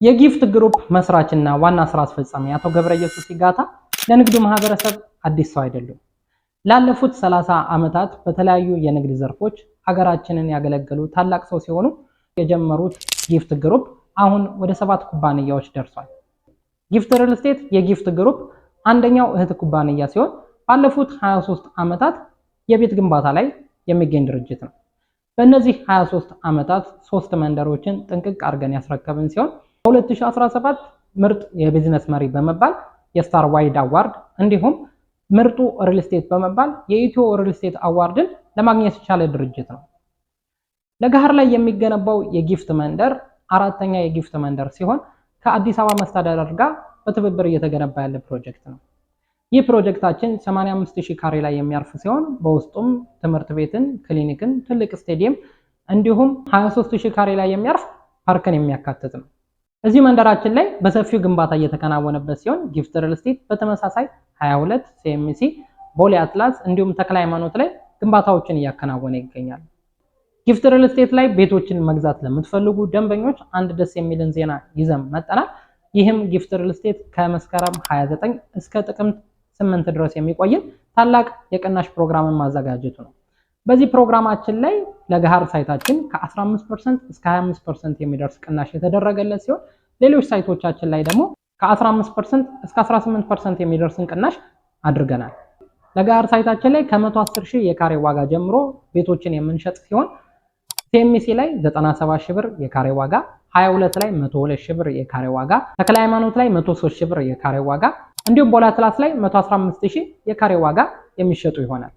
የጊፍት ግሩፕ መስራችና ዋና ስራ አስፈጻሚ አቶ ገብረየሱስ ይጋታ ለንግዱ ማህበረሰብ አዲስ ሰው አይደሉም። ላለፉት 30 ዓመታት በተለያዩ የንግድ ዘርፎች ሀገራችንን ያገለገሉ ታላቅ ሰው ሲሆኑ የጀመሩት ጊፍት ግሩፕ አሁን ወደ 7 ኩባንያዎች ደርሷል። ጊፍት ሪል ስቴት የጊፍት ግሩፕ አንደኛው እህት ኩባንያ ሲሆን ባለፉት 23 ዓመታት የቤት ግንባታ ላይ የሚገኝ ድርጅት ነው። በእነዚህ 23 ዓመታት 3 መንደሮችን ጥንቅቅ አድርገን ያስረከብን ሲሆን በ2017 ምርጥ የቢዝነስ መሪ በመባል የስታር ዋይድ አዋርድ እንዲሁም ምርጡ ሪል ስቴት በመባል የኢትዮ ሪል ስቴት አዋርድን ለማግኘት የቻለ ድርጅት ነው። ለገሃር ላይ የሚገነባው የጊፍት መንደር አራተኛ የጊፍት መንደር ሲሆን ከአዲስ አበባ መስተዳድር ጋር በትብብር እየተገነባ ያለ ፕሮጀክት ነው። ይህ ፕሮጀክታችን 85000 ካሬ ላይ የሚያርፍ ሲሆን በውስጡም ትምህርት ቤትን፣ ክሊኒክን፣ ትልቅ ስቴዲየም እንዲሁም 23000 ካሬ ላይ የሚያርፍ ፓርክን የሚያካትት ነው። እዚህ መንደራችን ላይ በሰፊው ግንባታ እየተከናወነበት ሲሆን ጊፍት ሪል ስቴት በተመሳሳይ 22 ሲኤምሲ፣ ቦሌ አትላስ እንዲሁም ተክለ ሃይማኖት ላይ ግንባታዎችን እያከናወነ ይገኛል። ጊፍት ሪል ስቴት ላይ ቤቶችን መግዛት ለምትፈልጉ ደንበኞች አንድ ደስ የሚልን ዜና ይዘን መጥተናል። ይህም ጊፍት ሪል ስቴት ከመስከረም 29 እስከ ጥቅምት 8 ድረስ የሚቆይ ታላቅ የቅናሽ ፕሮግራምን ማዘጋጀቱ ነው። በዚህ ፕሮግራማችን ላይ ለገሃር ሳይታችን ከ15% እስከ 25% የሚደርስ ቅናሽ የተደረገለት ሲሆን ሌሎች ሳይቶቻችን ላይ ደግሞ ከ15% እስከ 18% የሚደርስን ቅናሽ አድርገናል። ለገሃር ሳይታችን ላይ ከ110000 የካሬ ዋጋ ጀምሮ ቤቶችን የምንሸጥ ሲሆን ሲኤምሲ ላይ 97000 ብር የካሬ ዋጋ፣ 22 ላይ 102000 ብር የካሬ ዋጋ፣ ተክለ ሃይማኖት ላይ 103000 ብር የካሬ ዋጋ እንዲሁም ቦሌ አትላስ ላይ 115000 የካሬ ዋጋ የሚሸጡ ይሆናል።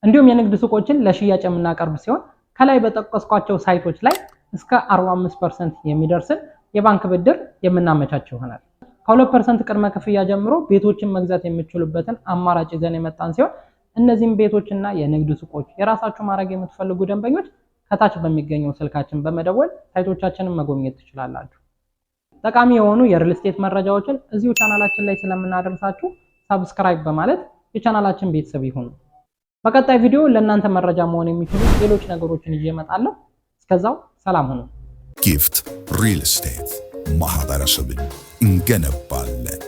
እንዲሁም የንግድ ሱቆችን ለሽያጭ የምናቀርብ ሲሆን ከላይ በጠቀስኳቸው ሳይቶች ላይ እስከ 45% የሚደርስን የባንክ ብድር የምናመቻች ይሆናል። ከ2% ቅድመ ክፍያ ጀምሮ ቤቶችን መግዛት የሚችሉበትን አማራጭ ይዘን የመጣን ሲሆን እነዚህም ቤቶችና የንግድ ሱቆች የራሳችሁ ማድረግ የምትፈልጉ ደንበኞች ከታች በሚገኘው ስልካችን በመደወል ሳይቶቻችንን መጎብኘት ትችላላችሁ። ጠቃሚ የሆኑ የሪል ስቴት መረጃዎችን እዚሁ ቻናላችን ላይ ስለምናደርሳችሁ ሰብስክራይብ በማለት የቻናላችን ቤተሰብ ይሁኑ። በቀጣይ ቪዲዮ ለእናንተ መረጃ መሆን የሚችሉ ሌሎች ነገሮችን ይዤ እመጣለሁ። እስከዛው ሰላም ሁኑ። ጊፍት ሪል ስቴት ማህበረሰብን እንገነባለን።